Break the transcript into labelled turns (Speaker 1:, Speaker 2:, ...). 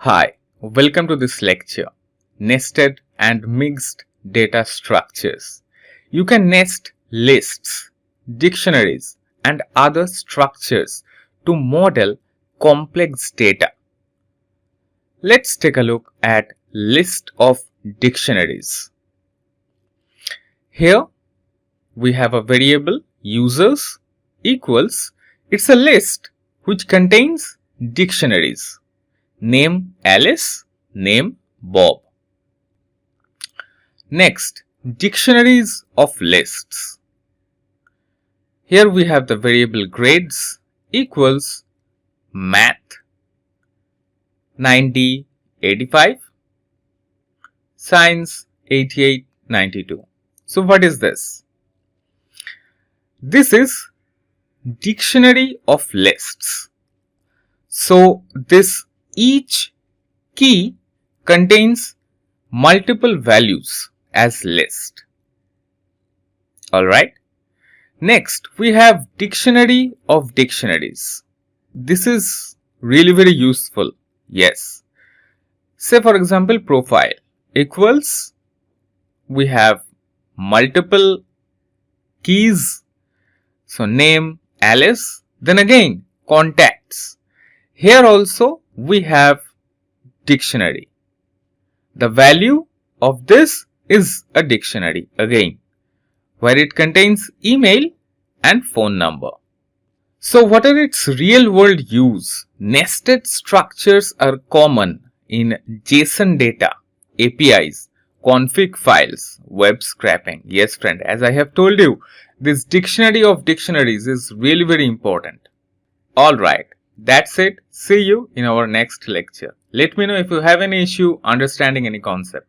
Speaker 1: Hi, welcome to this lecture, Nested and Mixed Data Structures. You can nest lists, dictionaries, and other structures to model complex data. Let's take a look at list of dictionaries. Here we have a variable users equals, it's a list which contains dictionaries. Name Alice, name Bob. Next, dictionaries of lists. Here we have the variable grades equals math 90, 85, science 88, 92. So what is this? This is dictionary of lists. So this each key contains multiple values as list. Alright. Next, we have dictionary of dictionaries. This is really very useful. Yes. Say for example, profile equals, we have multiple keys. So name, Alice, then again contacts. Here also we have dictionary. The value of this is a dictionary again, where it contains email and phone number. So what are its real world use? Nested structures are common in JSON data, APIs, config files, web scraping. Yes friend, as I have told you, this dictionary of dictionaries is really very important. Alright. That's it. See you in our next lecture. Let me know if you have any issue understanding any concept.